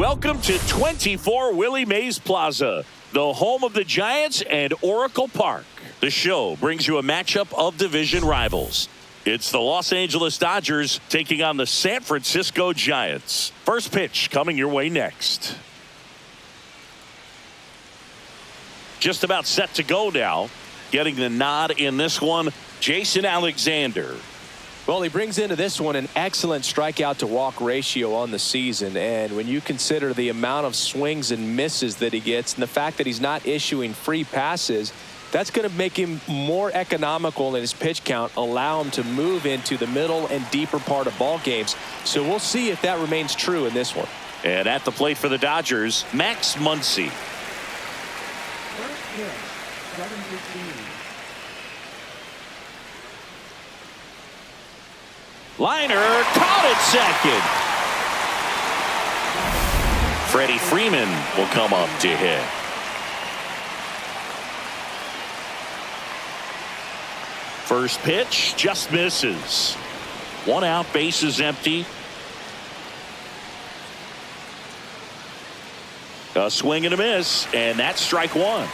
Welcome to 24 Willie Mays Plaza, the home of the Giants and Oracle Park. The show brings you a matchup of division rivals. It's the Los Angeles Dodgers taking on the San Francisco Giants. First pitch coming your way next. Just about set to go now. Getting the nod in this one, Jason Alexander. Well, he brings into this one an excellent strikeout to walk ratio on the season. And when you consider the amount of swings and misses that he gets and the fact that he's not issuing free passes, that's going to make him more economical in his pitch count, allow him to move into the middle and deeper part of ball games. So we'll see if that remains true in this one. And at the plate for the Dodgers, Max Muncy. Liner caught at second. Freddie Freeman will come up to hit. First pitch just misses. 1 out, bases empty. A swing and a miss, and that's strike one.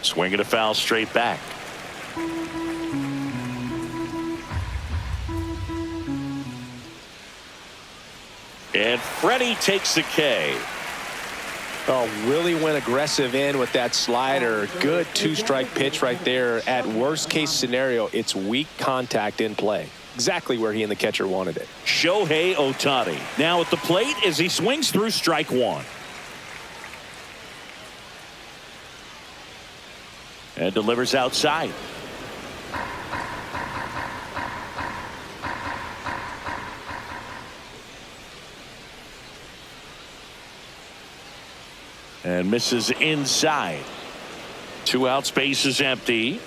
Swing and a foul straight back. And Freddie takes the K. Oh, Willie went aggressive in with that slider. Good two-strike pitch right there. At worst case scenario, it's weak contact in play. Exactly where he and the catcher wanted it. Shohei Ohtani now at the plate as he swings through strike one. And delivers outside. And misses inside. 2 outs, base is empty.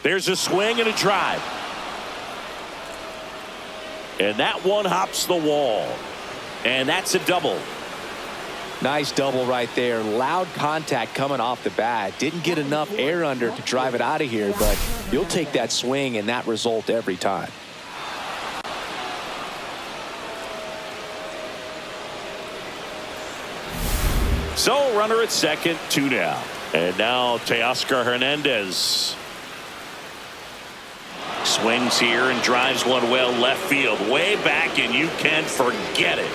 There's a swing and a drive. And that one hops the wall. And that's a double. Nice double right there. Loud contact coming off the bat. Didn't get enough air under to drive it out of here, but you'll take that swing and that result every time. So runner at second, 2 down. And now Teoscar Hernandez. Swings here and drives one well left field. Way back, and you can forget it.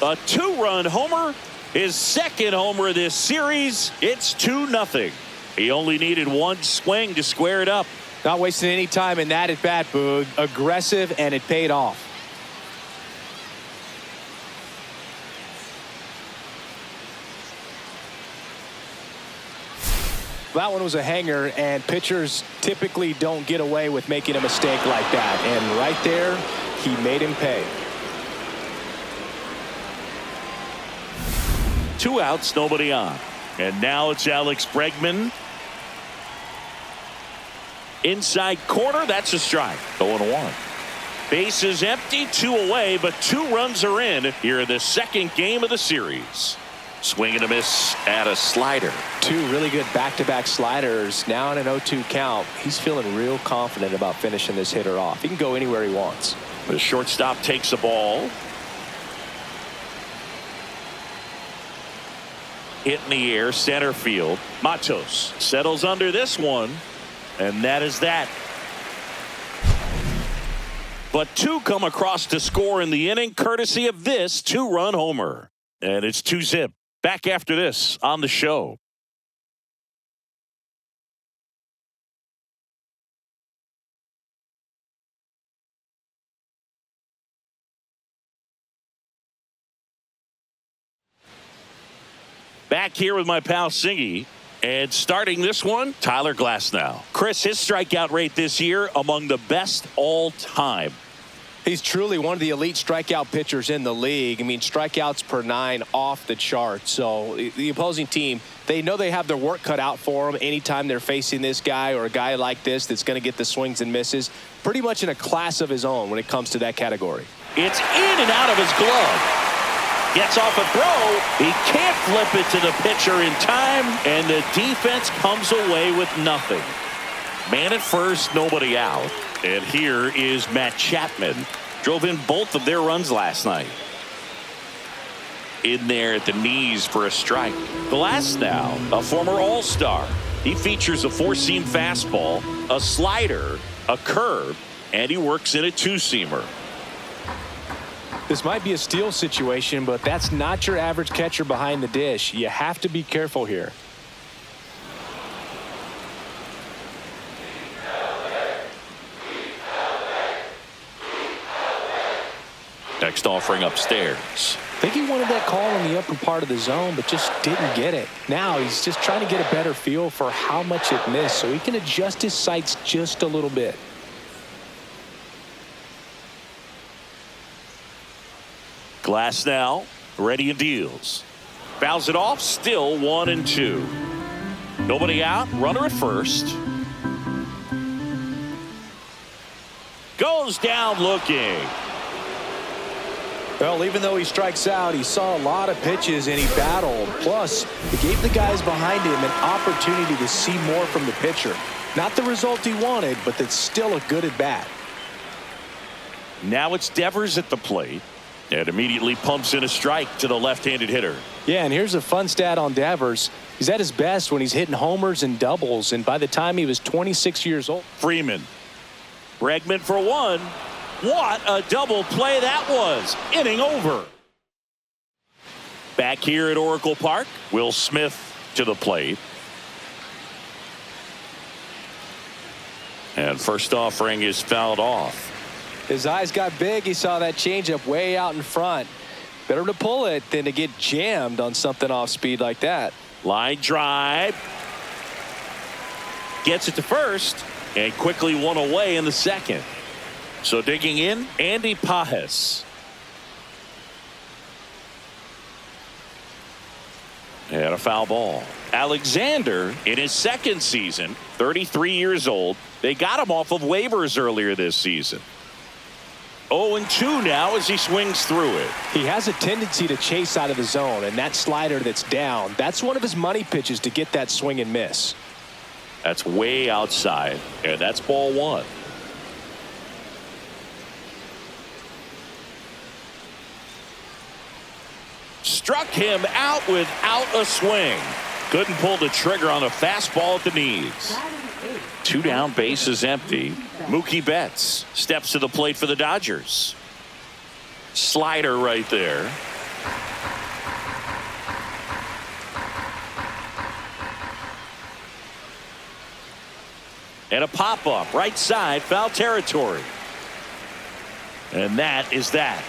A 2-run homer, his second homer of this series. It's 2-0. He only needed 1 swing to square it up. Not wasting any time in that at bat, Boog. Aggressive, and it paid off. That one was a hanger, and pitchers typically don't get away with making a mistake like that. And right there, he made him pay. 2 outs, nobody on. And now it's Alex Bregman. Inside corner, that's a strike. 0-1. Base is empty, 2 away, but 2 runs are in here in the second game of the series. Swing and a miss at a slider. 2 really good back-to-back sliders. Now in an 0-2 count. He's feeling real confident about finishing this hitter off. He can go anywhere he wants. The shortstop takes the ball. Hit in the air, center field. Matos settles under this one, and that is that. But 2 come across to score in the inning, courtesy of this 2-run homer. And it's 2-zip. Back after this on the show. Back here with my pal Singy. And starting this one, Tyler Glasnow. Chris, his strikeout rate this year among the best all time. He's truly one of the elite strikeout pitchers in the league. I mean, strikeouts per 9 off the chart. So the opposing team, they know they have their work cut out for them anytime they're facing this guy or a guy like this that's going to get the swings and misses. Pretty much in a class of his own when it comes to that category. It's in and out of his glove. Gets off a throw. He can't flip it to the pitcher in time, and the defense comes away with nothing. Man at first, nobody out. And here is Matt Chapman. Drove in both of their runs last night. In there at the knees for a strike. Glasnow, a former All-Star. He features a four-seam fastball, a slider, a curve, and he works in a two-seamer. This might be a steal situation, but that's not your average catcher behind the dish. You have to be careful here. Next offering upstairs. I think he wanted that call in the upper part of the zone, but just didn't get it. Now he's just trying to get a better feel for how much it missed so he can adjust his sights just a little bit. Glasnow ready and deals. Fouls it off, still 1-2. Nobody out, runner at first. Goes down looking. Well, even though he strikes out, he saw a lot of pitches and he battled. Plus, it gave the guys behind him an opportunity to see more from the pitcher. Not the result he wanted, but that's still a good at bat. Now it's Devers at the plate. And immediately pumps in a strike to the left-handed hitter. Yeah, and here's a fun stat on Devers. He's at his best when he's hitting homers and doubles, and by the time he was 26 years old. Freeman. Bregman for one. What a double play that was. Inning over. Back here at Oracle Park, Will Smith to the plate. And first offering is fouled off. His eyes got big. He saw that changeup way out in front. Better to pull it than to get jammed on something off speed like that. Line drive. Gets it to first and quickly one away in the second. So digging in, Andy Pajes. And a foul ball. Alexander in his second season, 33 years old. They got him off of waivers earlier this season. 0-2 now as he swings through it. He has a tendency to chase out of the zone, and that slider that's down, that's one of his money pitches to get that swing and miss. That's way outside, and that's ball one. Struck him out without a swing. Couldn't pull the trigger on a fastball at the knees. Two down, bases empty. Mookie Betts steps to the plate for the Dodgers. Slider right there. And a pop-up right side, foul territory. And that is that.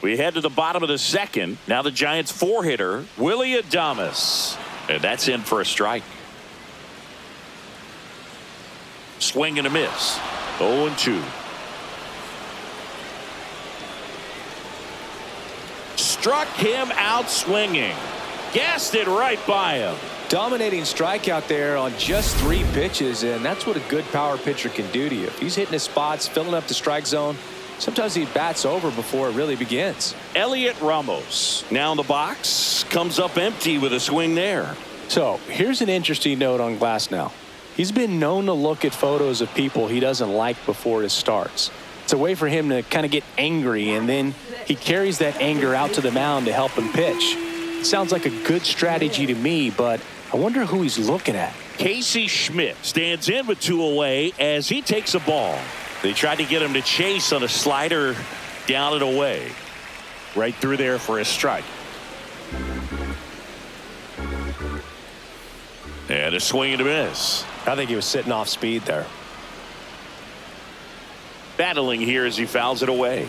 We head to the bottom of the second. Now the Giants four-hitter, Willy Adames. And that's in for a strike. Swing and a miss. 0-2. Struck him out swinging. Gassed it right by him. Dominating strikeout there on just 3 pitches, and that's what a good power pitcher can do to you. If he's hitting his spots, filling up the strike zone, sometimes he bats over before it really begins. Elliot Ramos now in the box, comes up empty with a swing there. So here's an interesting note on Glasnow. He's been known to look at photos of people he doesn't like before his starts. It's a way for him to kind of get angry, and then he carries that anger out to the mound to help him pitch. It sounds like a good strategy to me, but I wonder who he's looking at. Casey Schmidt stands in with 2 away as he takes a ball. They tried to get him to chase on a slider down and away. Right through there for a strike. And a swing and a miss. I think he was sitting off speed there. Battling here as he fouls it away.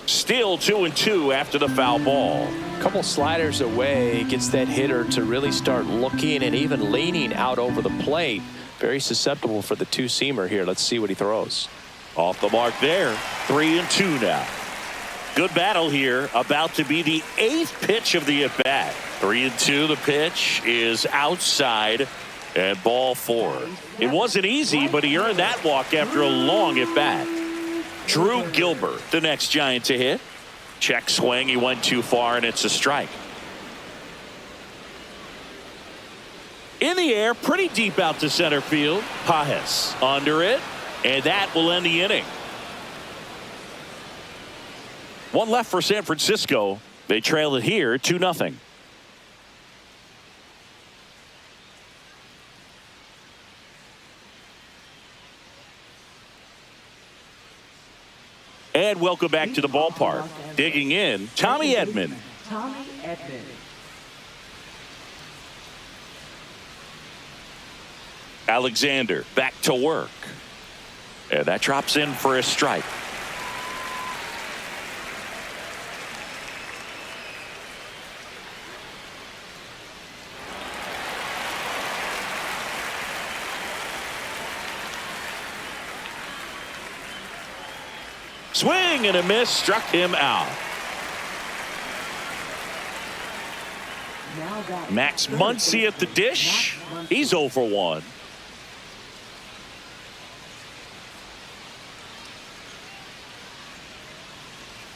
Still 2-2 after the foul ball. A couple sliders away gets that hitter to really start looking and even leaning out over the plate. Very susceptible for the two-seamer here. Let's see what he throws. Off the mark there. 3-2 now. Good battle here. About to be the 8th pitch of the at-bat. 3-2. The pitch is outside And ball 4. It wasn't easy, but he earned that walk after a long at bat. Drew Gilbert, the next Giant to hit. Check swing. He went too far, and it's a strike. In the air, pretty deep out to center field. Pages under it, and that will end the inning. One left for San Francisco. They trail it here 2-0. And welcome back to the ballpark. Digging in, Tommy Edman. Alexander back to work. And that drops in for a strike. Swing and a miss, struck him out. Max Muncy at the dish. He's 0 for 1.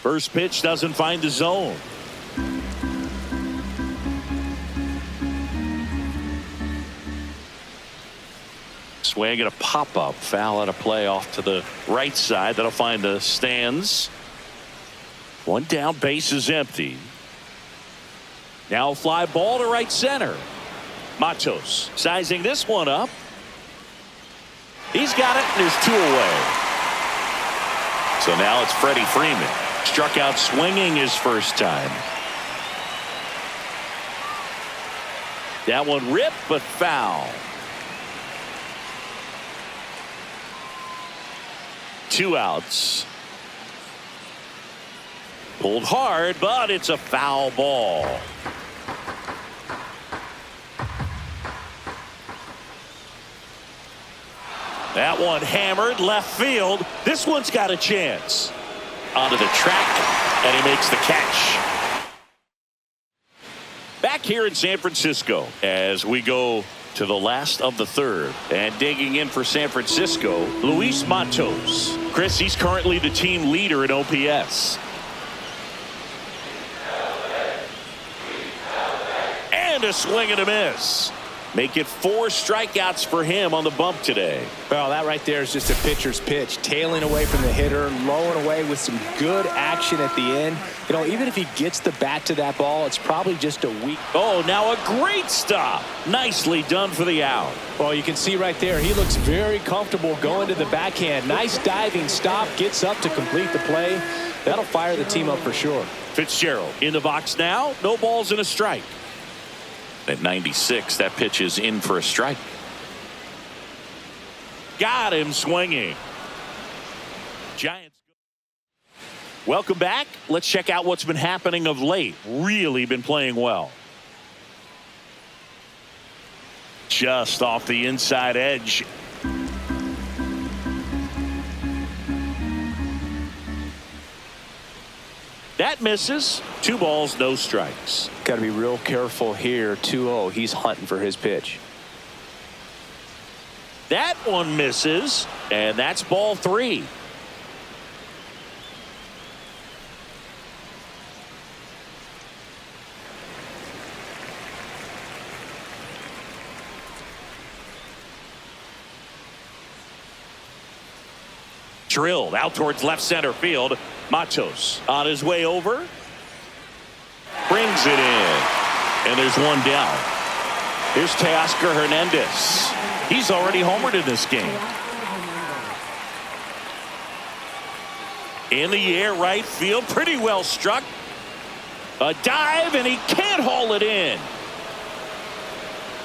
First pitch doesn't find the zone. Swing and a pop-up. Foul out of play off to the right side. That'll find the stands. One down, base is empty. Now a fly ball to right center. Matos sizing this one up. He's got it, and there's 2 away. So now it's Freddie Freeman. Struck out swinging his first time. That one ripped, but foul. 2 outs. Pulled hard, but it's a foul ball. That one hammered left field. This one's got a chance. Onto the track, and he makes the catch. Back here in San Francisco as we go to the last of the third. And digging in for San Francisco, Luis Matos. Chris, he's currently the team leader in OPS. And a swing and a miss. Make it 4 strikeouts for him on the bump today. Well, that right there is just a pitcher's pitch. Tailing away from the hitter, lowing away with some good action at the end. You know, even if he gets the bat to that ball, it's probably just a weak. Oh, now a great stop. Nicely done for the out. Well, you can see right there, he looks very comfortable going to the backhand. Nice diving stop, gets up to complete the play. That'll fire the team up for sure. Fitzgerald in the box now. No balls and a strike. At 96, that pitch is in for a strike. Got him swinging. Giants. Welcome back. Let's check out what's been happening of late. Really been playing well. Just off the inside edge. That misses. 2 balls, no strikes. Got to be real careful here. 2-0. He's hunting for his pitch. That one misses, and that's ball 3. Drilled out towards left center field. Matos on his way over. Brings it in. And there's one down. Here's Teoscar Hernandez. He's already homered in this game. In the air, right field. Pretty well struck. A dive, and he can't haul it in.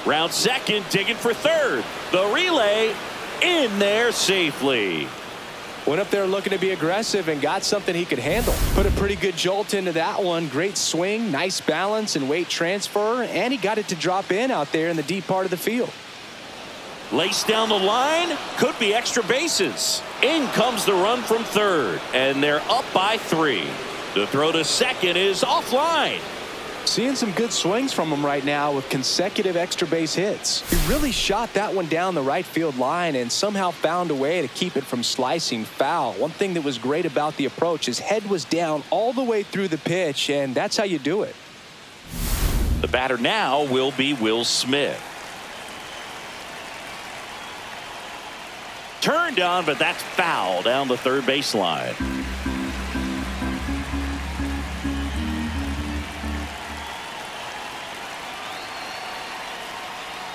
Round second, digging for third. The relay in there safely. Went up there looking to be aggressive and got something he could handle. Put a pretty good jolt into that one. Great swing, nice balance and weight transfer, and he got it to drop in out there in the deep part of the field. Lace down the line, could be extra bases. In comes the run from third, and they're up by 3. The throw to second is offline. Seeing some good swings from him right now with consecutive extra base hits. He really shot that one down the right field line and somehow found a way to keep it from slicing foul. One thing that was great about the approach, his head was down all the way through the pitch, and that's how you do it. The batter now will be Will Smith. Turned on, but that's foul down the third baseline.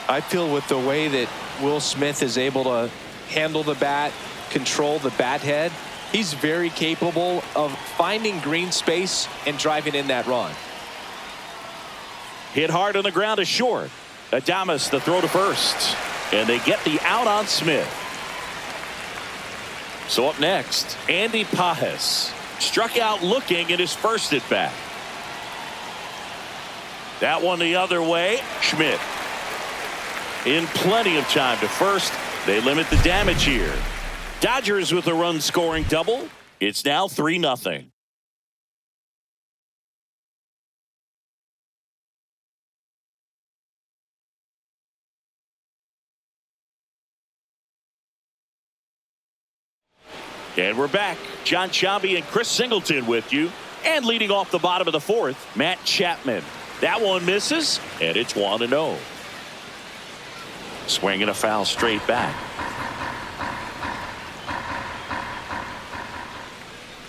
I feel with the way that Will Smith is able to handle the bat, control the bat head, he's very capable of finding green space and driving in that run. Hit hard on the ground is short. Adames the throw to first. And they get the out on Smith. So up next, Andy Pajes. Struck out looking in his first at bat. That one the other way. Schmidt in plenty of time to first. They limit the damage here. Dodgers with a run scoring double. It's now 3-0. And we're back. John Sciambi and Chris Singleton with you. And leading off the bottom of the fourth, Matt Chapman. That one misses, and it's 1-0. Swinging a foul straight back.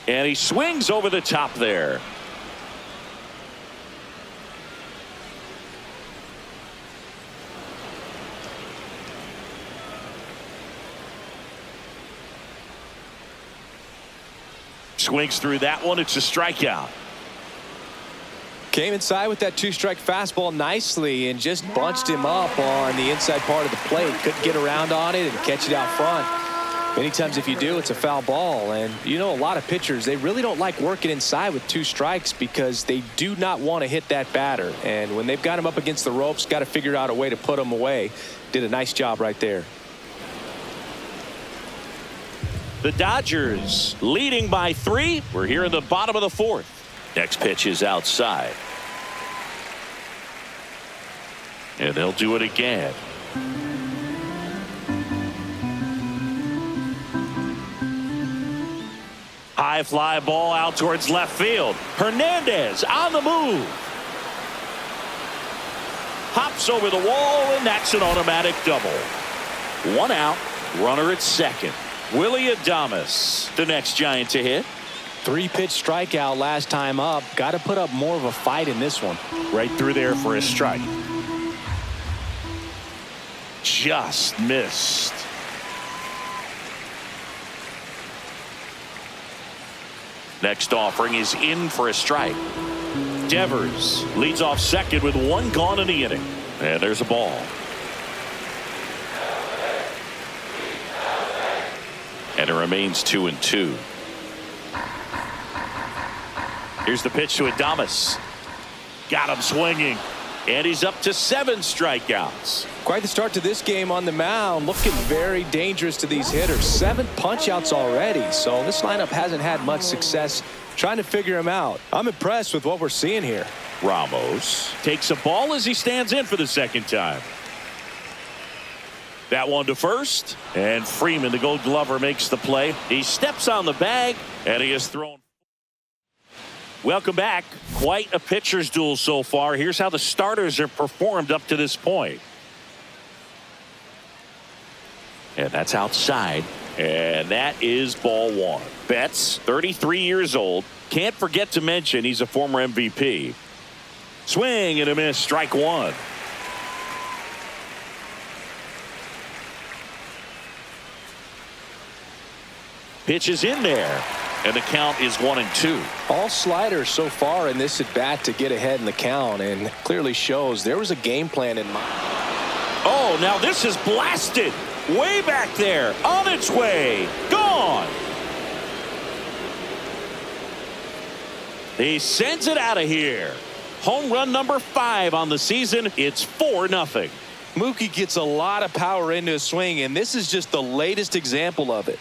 And he swings over the top there. Swings through that one. It's a strikeout. Came inside with that two-strike fastball nicely and just bunched him up on the inside part of the plate. Couldn't get around on it and catch it out front. Many times if you do, it's a foul ball. And you know, a lot of pitchers, they really don't like working inside with two strikes because they do not want to hit that batter. And when they've got him up against the ropes, got to figure out a way to put him away. Did a nice job right there. The Dodgers leading by 3. We're here in the bottom of the fourth. Next pitch is outside. And they'll do it again. High fly ball out towards left field. Hernandez on the move. Hops over the wall, and that's an automatic double. 1 out, runner at second. Willy Adames, the next Giant to hit. 3-pitch strikeout last time up. Got to put up more of a fight in this one. Right through there for a strike. Just missed. Next offering is in for a strike. Devers leads off second with 1 gone in the inning. And there's a ball. And it remains 2-2. Here's the pitch to Adames. Got him swinging. And he's up to 7 strikeouts. Quite the start to this game on the mound. Looking very dangerous to these hitters. 7 punch-outs already. So this lineup hasn't had much success trying to figure him out. I'm impressed with what we're seeing here. Ramos takes a ball as he stands in for the second time. That one to first. And Freeman, the Gold Glover, makes the play. He steps on the bag, and he is thrown. Welcome back. Quite a pitcher's duel so far. Here's how the starters have performed up to this point. And that's outside. And that is ball 1. Betts, 33 years old. Can't forget to mention he's a former MVP. Swing and a miss. Strike 1. Pitch is in there. And the count is 1-2. All sliders so far in this at bat to get ahead in the count, and clearly shows there was a game plan in mind. Oh, now this is blasted way back there, on its way, gone. He sends it out of here. Home run number 5 on the season. It's 4-0. Mookie gets a lot of power into his swing, and this is just the latest example of it.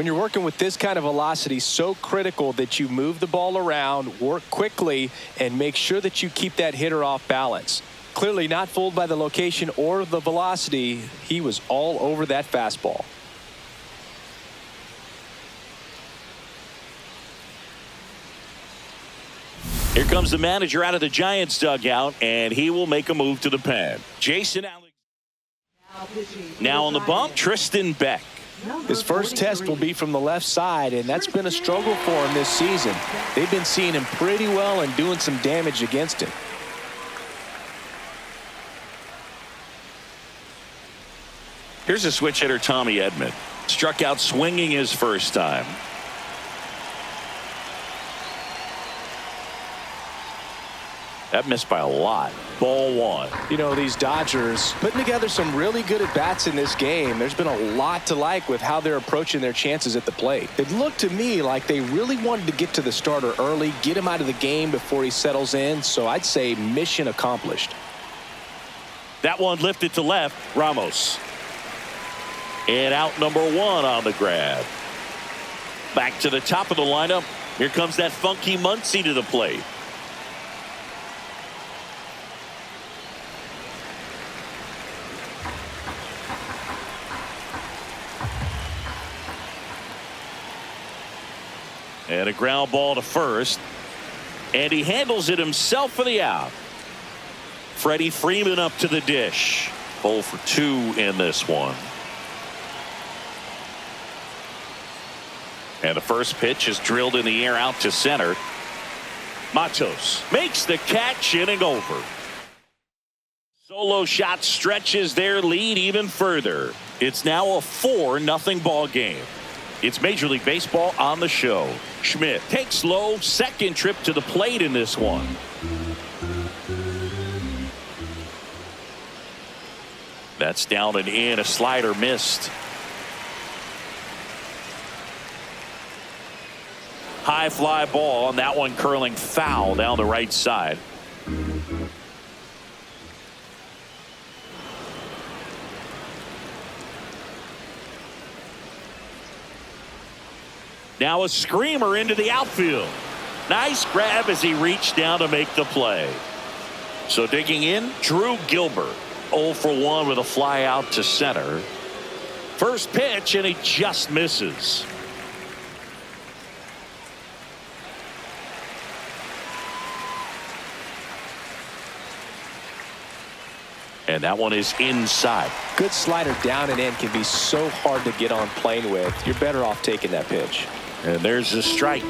When you're working with this kind of velocity, so critical that you move the ball around, work quickly, and make sure that you keep that hitter off balance. Clearly not fooled by the location or the velocity. He was all over that fastball. Here comes the manager out of the Giants dugout, and he will make a move to the pen. Jason Alex. Now on the bump, Tristan Beck. His first test will be from the left side, and that's been a struggle for him this season. They've been seeing him pretty well and doing some damage against him. Here's a switch hitter, Tommy Edman. Struck out swinging his first time. That missed by a lot. Ball one. You know, these Dodgers putting together some really good at-bats in this game. There's been a lot to like with how they're approaching their chances at the plate. It looked to me like they really wanted to get to the starter early, get him out of the game before he settles in. So I'd say mission accomplished. That one lifted to left. Ramos. And out number one on the grab. Back to the top of the lineup. Here comes that funky Muncy to the plate. And a ground ball to first. And he handles it himself for the out. Freddie Freeman up to the dish. 0 for 2 in this one. And the first pitch is drilled in the air out to center. Matos makes the catch, inning over. Solo shot stretches their lead even further. It's now a 4-0 ball game. It's Major League Baseball on the show. Schmidt takes low, second trip to the plate in this one. That's down and in, a slider missed. High fly ball, and that one curling foul down the right side. Now a screamer into the outfield. Nice grab as he reached down to make the play. So digging in, Drew Gilbert. 0 for 1 with a fly out to center. First pitch, and he just misses. And that one is inside. Good slider down and in can be so hard to get on plane with. You're better off taking that pitch. And there's a strike.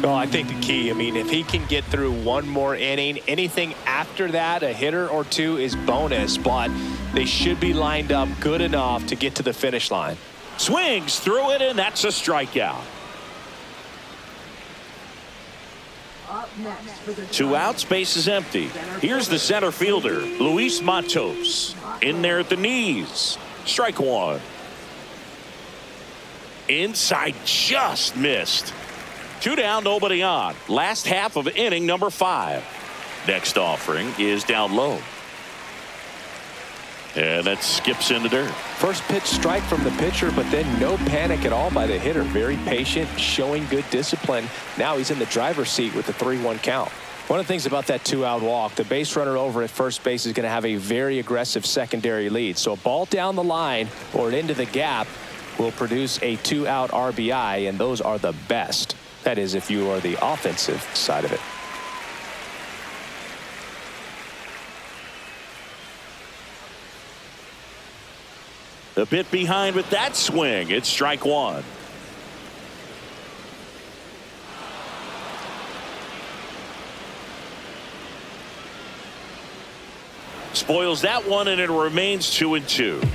Well, I think the key, I mean, if he can get through one more inning, anything after that, a hitter or two is bonus, but they should be lined up good enough to get to the finish line. Swings through it, and that's a strikeout. 2 outs, base is empty. Here's the center fielder, Luis Matos. In there at the knees. Strike one. Inside, just missed. 2 down, nobody on. Last half of inning number 5. Next offering is down low. And that skips in the dirt. First pitch strike from the pitcher, but then no panic at all by the hitter. Very patient, showing good discipline. Now he's in the driver's seat with the 3-1 count. One of the things about that 2-out walk, the base runner over at first base is going to have a very aggressive secondary lead. So a ball down the line or into the gap will produce a 2-out RBI, and those are the best. That is, if you are the offensive side of it. A bit behind with that swing. It's strike one. Spoils that one, and it remains 2-2.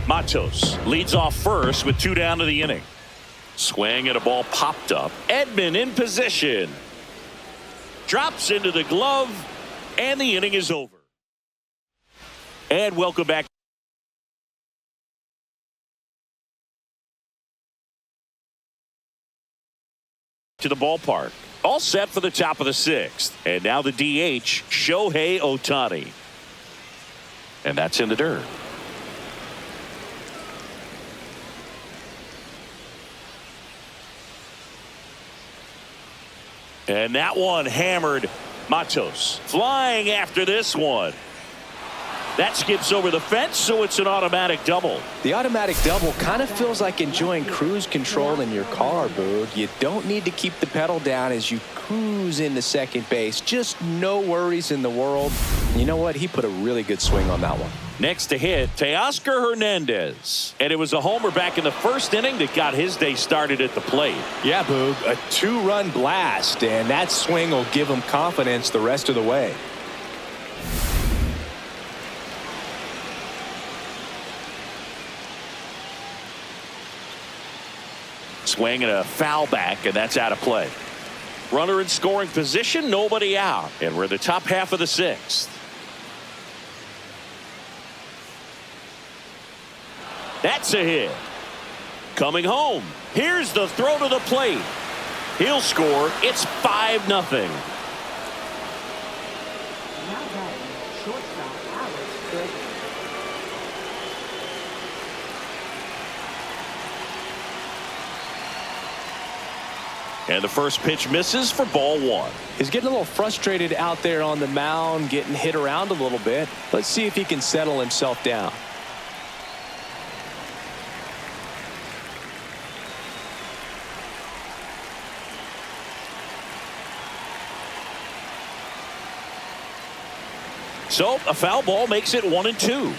Matos leads off first with 2 down to the inning. Swing and a ball popped up. Edman in position. Drops into the glove, and the inning is over. And welcome back to the ballpark. All set for the top of the 6th. And now the DH, Shohei Ohtani. And that's in the dirt. And that one hammered. Matos flying after this one. That skips over the fence, so it's an automatic double. The automatic double kind of feels like enjoying cruise control in your car, Boog. You don't need to keep the pedal down as you cruise into second base. Just no worries in the world. You know what? He put a really good swing on that one. Next to hit, Teoscar Hernandez. And it was a homer back in the first inning that got his day started at the plate. Yeah, Boog, a 2-run blast, and that swing will give him confidence the rest of the way. Swing and a foul back, and that's out of play. Runner in scoring position, nobody out. And we're in the top half of the sixth. That's a hit. Coming home. Here's the throw to the plate. He'll score. It's 5-0. Now batting, shortstop Alex Good. And the first pitch misses for ball one. He's getting a little frustrated out there on the mound, getting hit around a little bit. Let's see if he can settle himself down. So a foul ball makes it 1-2.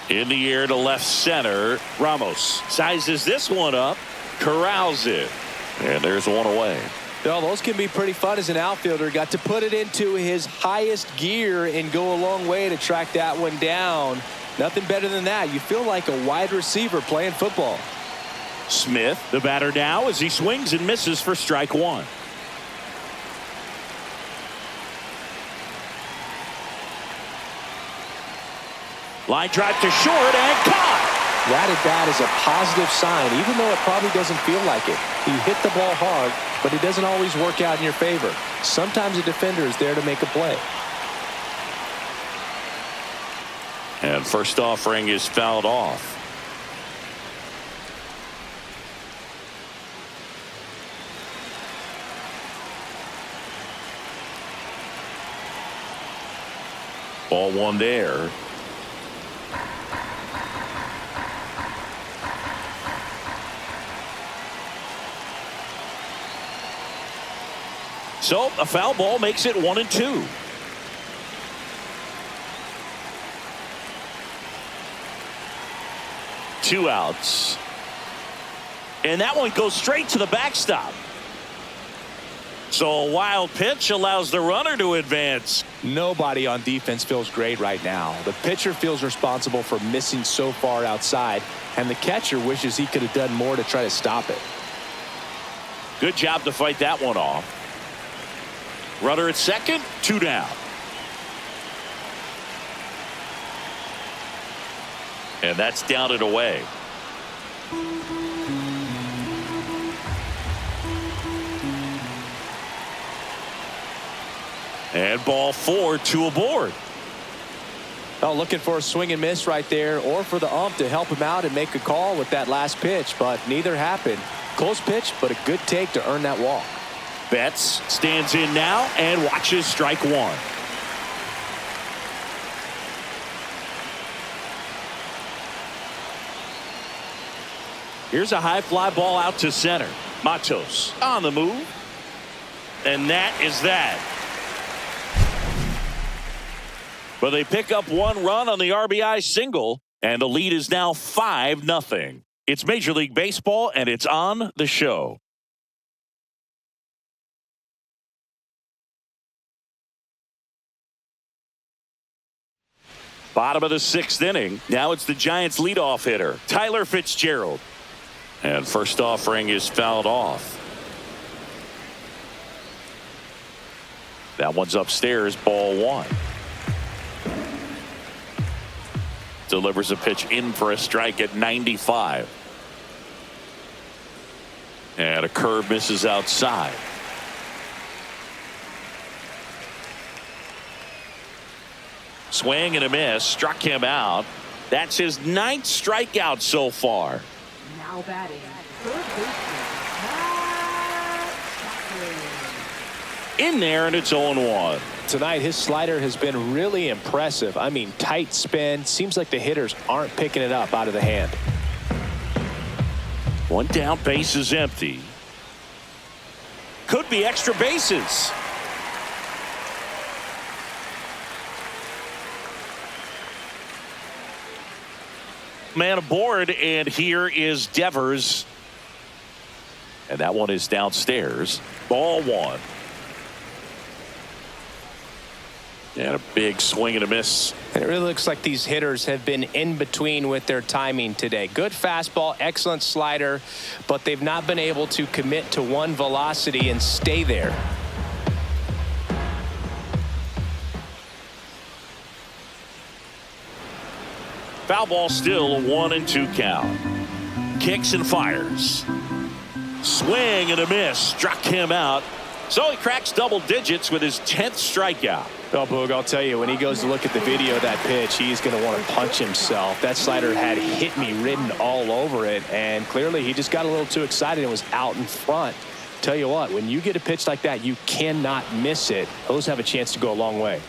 In the air to left center. Ramos sizes this one up, corrals it, and there's one away. Well, those can be pretty fun as an outfielder. Got to put it into his highest gear and go a long way to track that one down. Nothing better than that. You feel like a wide receiver playing football. Smith, the batter now, as he swings and misses for strike one. Line drive to short and caught. That at bat is a positive sign, even though it probably doesn't feel like it. He hit the ball hard, but it doesn't always work out in your favor. Sometimes a defender is there to make a play. And first offering is fouled off. Ball one there. So a foul ball makes it 1-2. Two outs. And that one goes straight to the backstop. So a wild pitch allows the runner to advance. Nobody on defense feels great right now. The pitcher feels responsible for missing so far outside, and the catcher wishes he could have done more to try to stop it. Good job to fight that one off. Runner at second, 2 down. And that's down and away. And ball 4, 2 aboard. Oh, looking for a swing and miss right there, or for the ump to help him out and make a call with that last pitch, but neither happened. Close pitch, but a good take to earn that walk. Betts stands in now and watches strike one. Here's a high fly ball out to center. Matos on the move. And that is that. But they pick up 1 run on the RBI single, and the lead is now 5-0. It's Major League Baseball, and it's on the show. Bottom of the 6th inning. Now it's the Giants leadoff hitter, Tyler Fitzgerald. And first offering is fouled off. That one's upstairs, ball 1. Delivers a pitch in for a strike at 95. And a curve misses outside. Swing and a miss, struck him out. That's his 9th strikeout so far. Now batting, third baseman, Matt Chapman. In there, and it's 0-1. Tonight, his slider has been really impressive. I mean, tight spin. Seems like the hitters aren't picking it up out of the hand. One down, base is empty. Could be extra bases. Man aboard, and here is Devers. And that one is downstairs. Ball 1. And a big swing and a miss. And it really looks like these hitters have been in between with their timing today. Good fastball, excellent slider, but they've not been able to commit to one velocity and stay there. Foul ball still, a 1-2 count. Kicks and fires. Swing and a miss. Struck him out. So he cracks double digits with his 10th strikeout. Oh, Boog, I'll tell you, when he goes to look at the video of that pitch, he's going to want to punch himself. That slider had hit me written all over it, and clearly he just got a little too excited and was out in front. Tell you what, when you get a pitch like that, you cannot miss it. Those have a chance to go a long way.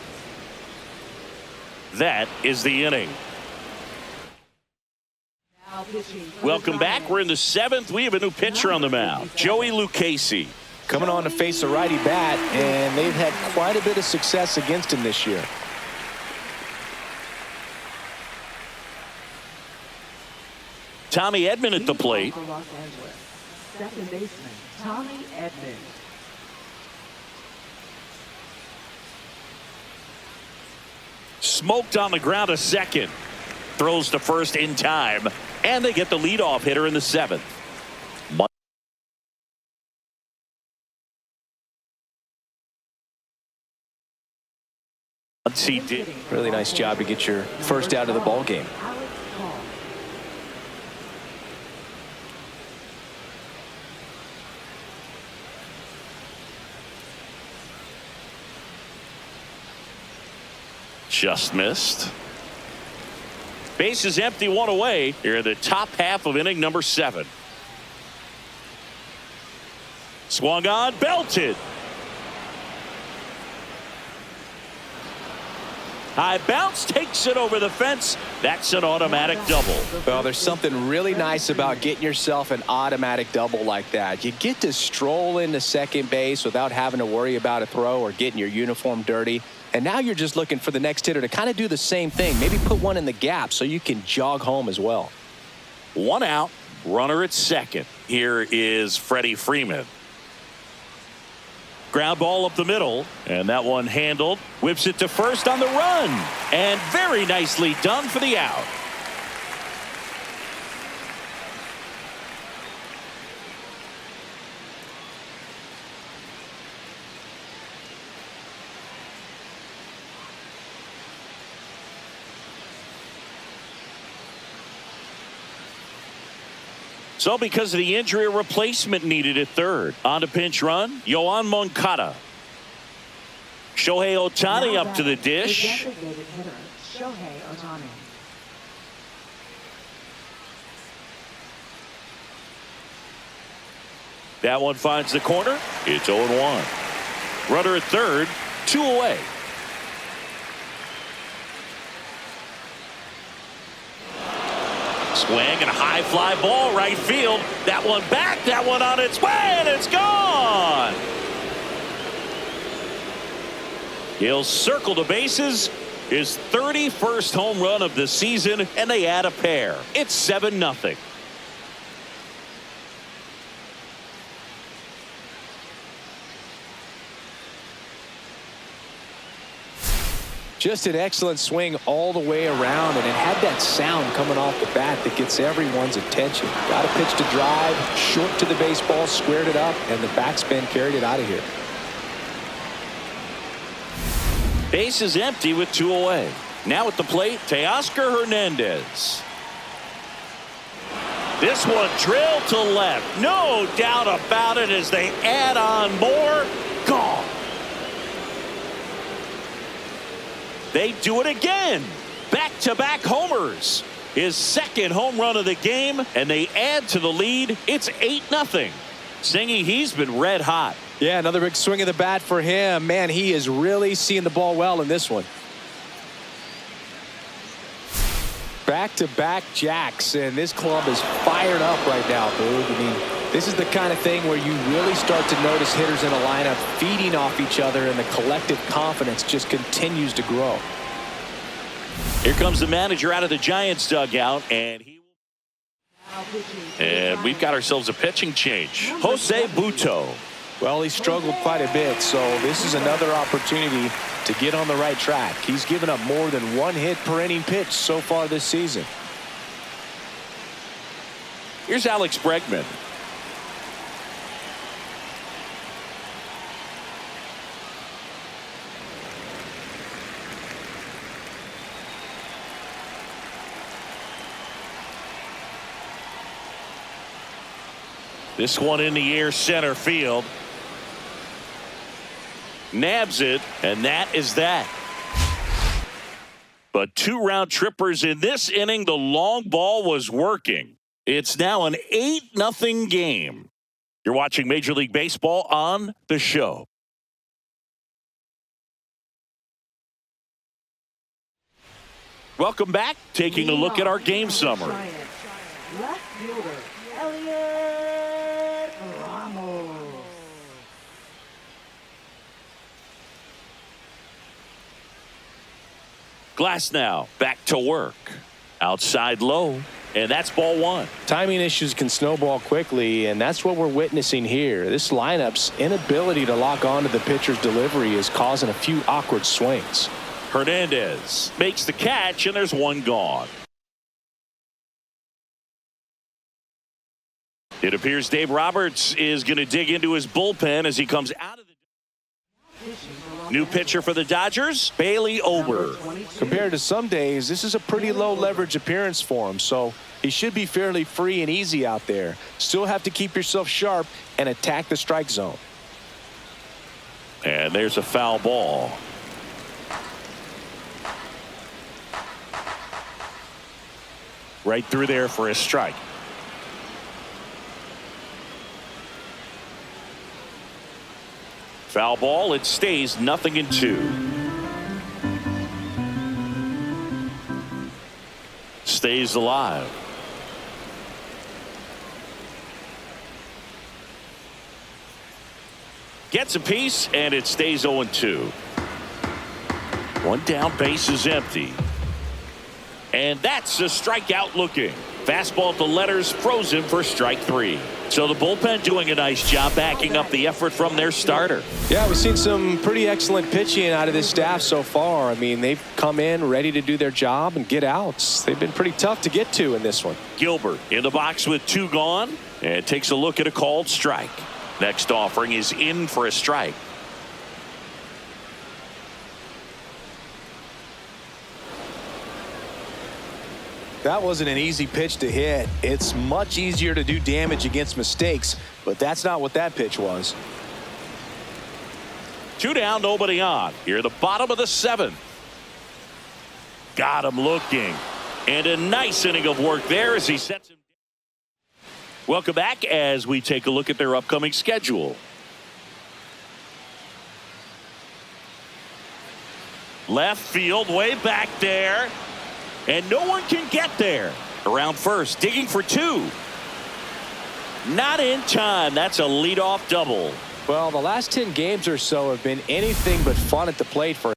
That is the inning. Now pitching for Welcome the back. We're in the 7th. We have a new pitcher on the mound, Joey Lucchesi. Coming on to face a righty bat, and they've had quite a bit of success against him this year. Tommy Edman at the plate. For Los Angeles, second baseman Tommy Edman. Smoked on the ground a second. Throws to first in time. And they get the leadoff hitter in the 7th. Once he did. Really nice job to get your first out of the ball game. Alex Hall. Just missed. Base is empty, 1 away. Here in the top half of inning number 7. Swung on, belted. High bounce, takes it over the fence. That's an automatic double. Well, there's something really nice about getting yourself an automatic double like that. You get to stroll into second base without having to worry about a throw or getting your uniform dirty. And now you're just looking for the next hitter to kind of do the same thing. Maybe put one in the gap so you can jog home as well. 1 out, runner at second. Here is Freddie Freeman. Ground ball up the middle, and that one handled. Whips it to first on the run, and very nicely done for the out. So because of the injury, a replacement needed at third. On to pinch run, Yoan Moncada. Shohei Ohtani Now up to the batting, dish. The designated hitter, Shohei Ohtani. That one finds the corner. It's 0-1. Runner at third, 2 away. Swing and a high fly ball right field. That one back, that one on its way, and it's gone. He'll circle the bases. His 31st home run of the season, and they add a pair. It's 7-0. Just an excellent swing all the way around, and it had that sound coming off the bat that gets everyone's attention. Got a pitch to drive, short to the baseball, squared it up, and the backspin carried it out of here. Base is empty with 2 away. Now at the plate, Teoscar Hernandez. This one drilled to left. No doubt about it as they add on more. Gone. They do it again. Back-to-back homers. his second home run of the game, and they add to the lead. It's 8-0. Singy, he's been red hot. Yeah, another big swing of the bat for him. Man, he is really seeing the ball well in this one. Back-to-back jacks, and this club is fired up right now, Boog. I mean, this is the kind of thing where you really start to notice hitters in a lineup feeding off each other, and the collective confidence just continues to grow. Here comes the manager out of the Giants dugout, and we've got ourselves a pitching change. Jose Butto. Well, he struggled quite a bit, so this is another opportunity to get on the right track. He's given up more than one hit per inning pitch so far this season. Here's Alex Bregman. This one in the air, center field. Nabs it, and that is that. But 2 round trippers in this inning. The long ball was working. It's now an 8-0 game. You're watching Major League Baseball on The Show. Welcome back. Taking a look at our game summary. Left fielder, Ramos. Glasnow back to work. Outside low, and that's ball 1. Timing issues can snowball quickly, and that's what we're witnessing here. This lineup's inability to lock onto the pitcher's delivery is causing a few awkward swings. Hernandez makes the catch, and there's one gone. It appears Dave Roberts is going to dig into his bullpen as he comes out of the new pitcher for the Dodgers, Bailey Ober. Compared to some days, this is a pretty low leverage appearance for him, so he should be fairly free and easy out there. Still have to keep yourself sharp and attack the strike zone. And there's a foul ball. Right through there for a strike. Foul ball. It stays 0-2. Stays alive. Gets a piece, and it stays 0-2. One down, base is empty. And that's a strikeout looking. Fastball at the letters, frozen for strike 3. So the bullpen doing a nice job backing up the effort from their starter. Yeah, we've seen some pretty excellent pitching out of this staff so far. I mean, they've come in ready to do their job and get outs. They've been pretty tough to get to in this one. Gilbert in the box with 2 gone and takes a look at a called strike. Next offering is in for a strike. That wasn't an easy pitch to hit. It's much easier to do damage against mistakes, but that's not what that pitch was. 2 down, nobody on. Here at the bottom of the 7th. Got him looking. And a nice inning of work there as he sets him. Welcome back as we take a look at their upcoming schedule. Left field, way back there. And no one can get there. Around first, digging for 2. Not in time. That's a leadoff double. Well, the last 10 games or so have been anything but fun at the plate for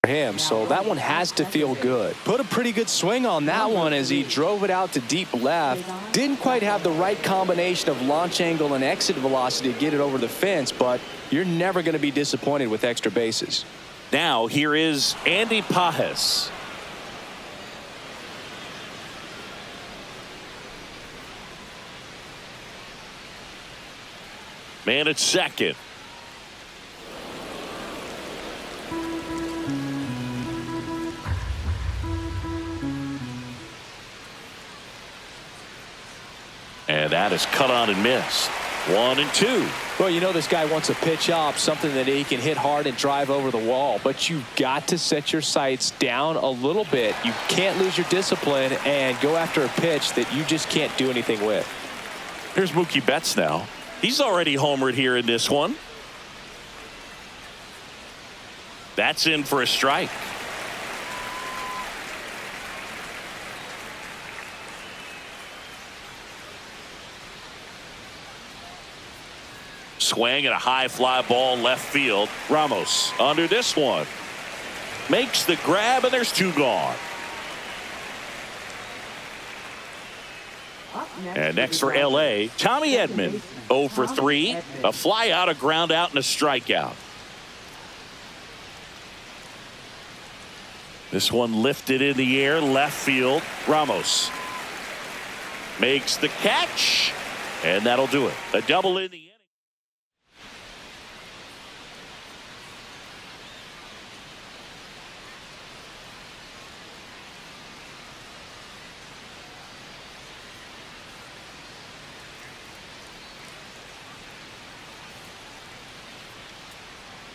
him. So that one has to feel good. Put a pretty good swing on that one as he drove it out to deep left. Didn't quite have the right combination of launch angle and exit velocity to get it over the fence, but you're never going to be disappointed with extra bases. Now here is Andy Pajes. Man at second. And that is cut on and missed. 1-2. Well, you know this guy wants a pitch up, something that he can hit hard and drive over the wall. But you've got to set your sights down a little bit. You can't lose your discipline and go after a pitch that you just can't do anything with. Here's Mookie Betts now. He's already homered here in this one. That's in for a strike. Swing and a high fly ball left field. Ramos under this one. Makes the grab, and there's two gone. And next for L.A., Tommy Edman. 0 for 3. A fly out, a ground out, and a strikeout. This one lifted in the air, left field. Ramos makes the catch, and that'll do it. A double in the inning.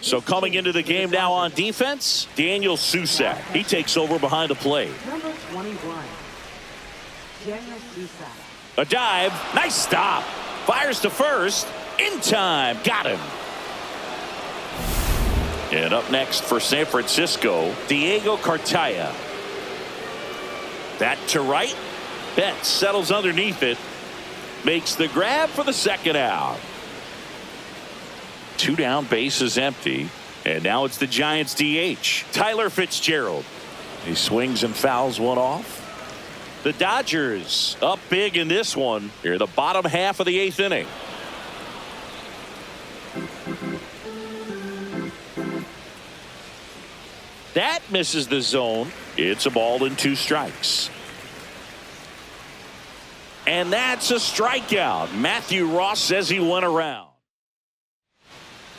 So coming into the game now on defense, Daniel Susac. He takes over behind the plate. Number 21, Daniel Susac. A dive. Nice stop. Fires to first. In time. Got him. And up next for San Francisco, Diego Cartaya. That to right. Betts settles underneath it. Makes the grab for the second out. 2 down, bases empty. And now it's the Giants DH, Tyler Fitzgerald. He swings and fouls one off. The Dodgers up big in this one. Here, the bottom half of the 8th inning. That misses the zone. It's a ball and 2 strikes. And that's a strikeout. Matthew Ross says he went around.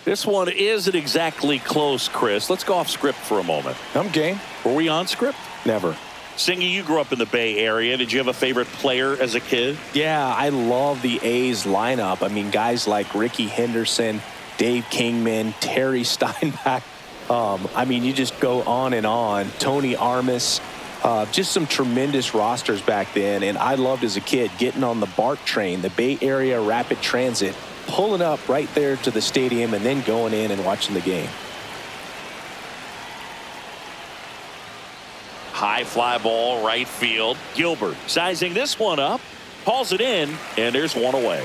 This one isn't exactly close, Chris. Let's go off script for a moment. I'm game. Were we on script? Never. Singy, you grew up in the Bay Area. Did you have a favorite player as a kid? Yeah, I love the A's lineup. I mean, guys like Ricky Henderson, Dave Kingman, Terry Steinbach. I mean, you just go on and on. Tony Armas. Just some tremendous rosters back then. And I loved as a kid getting on the BART train, the Bay Area Rapid Transit, pulling up right there to the stadium and then going in and watching the game. High fly ball right field. Gilbert sizing this one up, hauls it in, and there's one away.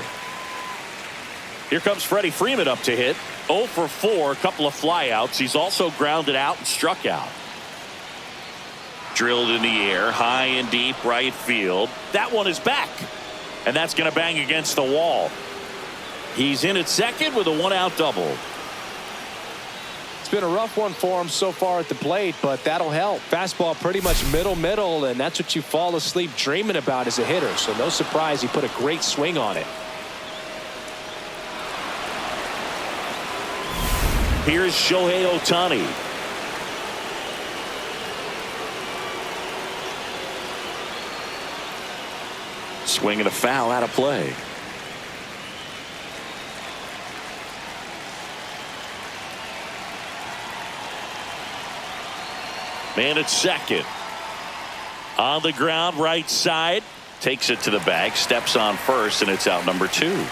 Here comes Freddie Freeman up to hit. 0 for 4, a couple of flyouts. He's also grounded out and struck out. Drilled in the air, high and deep right field. That one is back, and that's going to bang against the wall. He's in at second with a 1-out double. It's been a rough one for him so far at the plate, but that'll help. Fastball pretty much middle, and that's what you fall asleep dreaming about as a hitter. So no surprise he put a great swing on it. Here's Shohei Ohtani. Swing and a foul out of play. Man at second. On the ground, right side. Takes it to the bag, steps on first, and it's out number 2.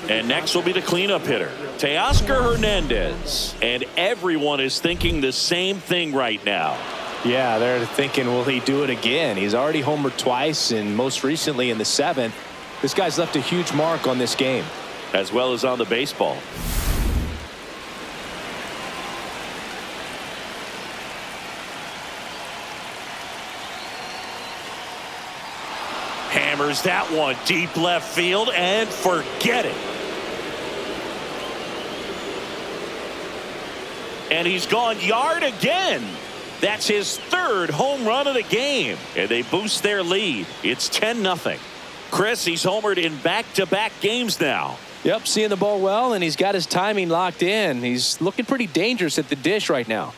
And next will be the cleanup hitter, Teoscar Hernandez. And everyone is thinking the same thing right now. Yeah, they're thinking, will he do it again? He's already homered twice, and most recently in the 7th. This guy's left a huge mark on this game. As well as on the baseball. Hammers that one deep left field and forget it. And he's gone yard again. That's his 3rd home run of the game. And they boost their lead. It's 10-0. Chris, he's homered in back-to-back games now. Yep, seeing the ball well, and he's got his timing locked in. He's looking pretty dangerous at the dish right now.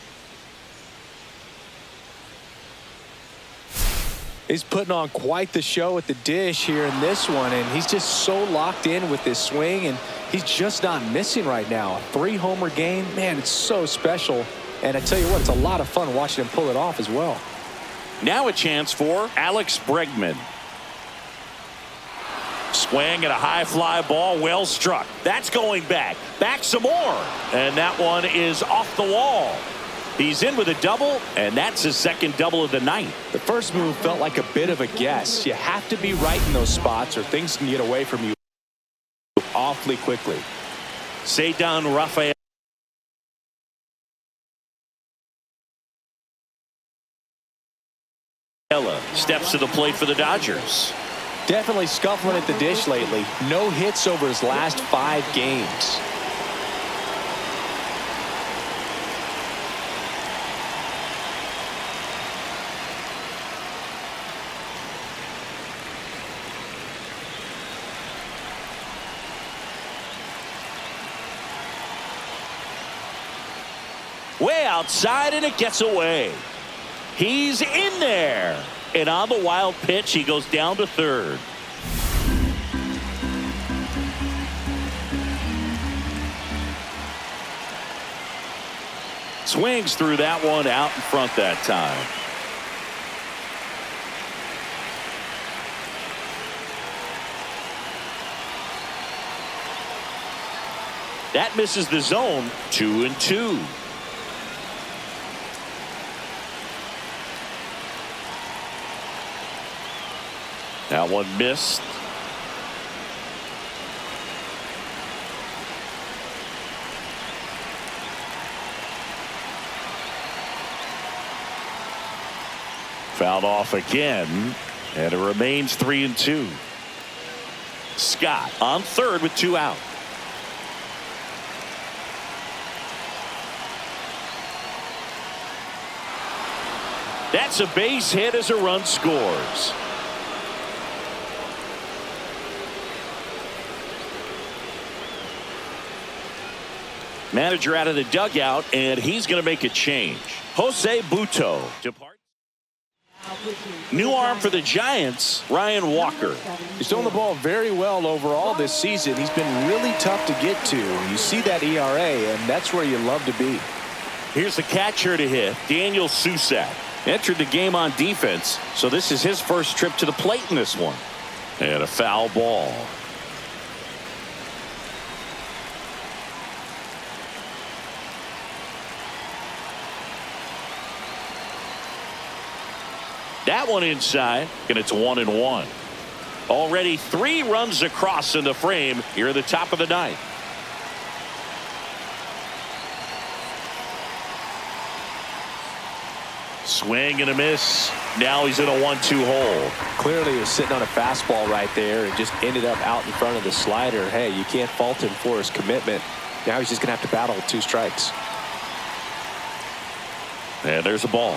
He's putting on quite the show at the dish here in this one, and he's just so locked in with this swing, and he's just not missing right now. A 3-homer game, man, it's so special. And I tell you what, it's a lot of fun watching him pull it off as well. Now a chance for Alex Bregman. Swing at a high fly ball, well struck. That's going back. Back some more. And that one is off the wall. He's in with a double, and that's his second double of the night. The first move felt like a bit of a guess. You have to be right in those spots or things can get away from you awfully quickly. Cedar Rafael steps to the plate for the Dodgers. Definitely scuffling at the dish lately. No hits over his last 5 games. Way outside, and it gets away. He's in there. And on the wild pitch, he goes down to third. Swings through that one out in front that time. That misses the zone. 2-2. That one missed. Fouled off again, and it remains 3-2. Scott on third with 2 out. That's a base hit as a run scores. Manager out of the dugout, and he's going to make a change. Jose Butto departs. New arm for the Giants, Ryan Walker. He's throwing the ball very well overall this season. He's been really tough to get to. You see that ERA, and that's where you love to be. Here's the catcher to hit, Daniel Susak. Entered the game on defense, so this is his first trip to the plate in this one. And a foul ball. That one inside, and it's 1-1. Already 3 runs across in the frame here at the top of the 9th. Swing and a miss. Now he's in a 1-2 hole. Clearly he was sitting on a fastball right there and just ended up out in front of the slider. Hey, you can't fault him for his commitment. Now he's just going to have to battle with 2 strikes. And there's a ball.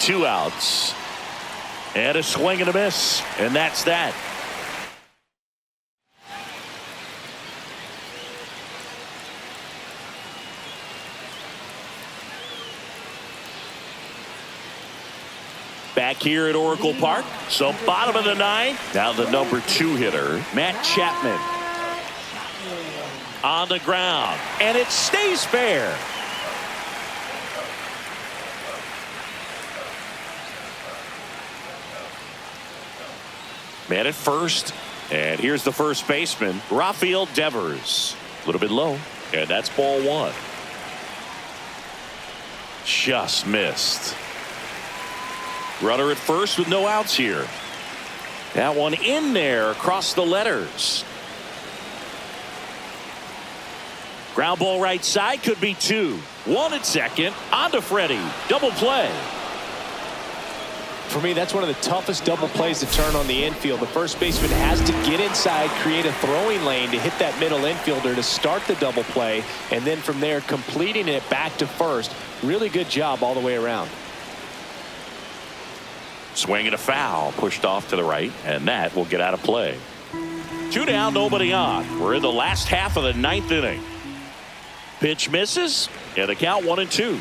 Two outs. And a swing and a miss. And that's that. Back here at Oracle Park. So bottom of the 9th. Now the number 2 hitter, Matt Chapman. On the ground. And it stays fair. Man at first, and here's the first baseman, Rafael Devers. A little bit low, and that's ball 1. Just missed. Runner at first with no outs here. That one in there across the letters. Ground ball right side, could be 2. 1 at second, on to Freddie. Double play. For me, that's one of the toughest double plays to turn on the infield. The first baseman has to get inside, create a throwing lane to hit that middle infielder to start the double play, and then from there completing it back to first. Really good job all the way around. Swing and a foul, pushed off to the right, and that will get out of play. 2 down, nobody on. We're in the last half of the 9th inning. Pitch misses, and the count 1-2.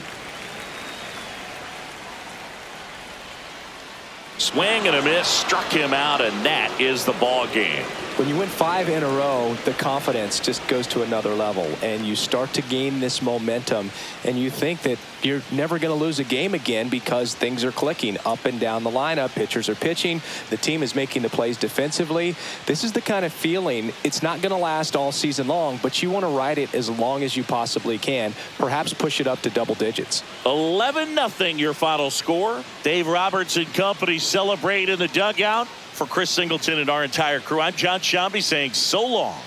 Swing and a miss, struck him out, and that is the ball game. When you win 5 in a row, the confidence just goes to another level, and you start to gain this momentum, and you think that you're never going to lose a game again because things are clicking up and down the lineup. Pitchers are pitching. The team is making the plays defensively. This is the kind of feeling, it's not going to last all season long, but you want to ride it as long as you possibly can. Perhaps push it up to double digits. 11-0 your final score. Dave Roberts and company celebrate in the dugout. For Chris Singleton and our entire crew, I'm John Shambi saying so long.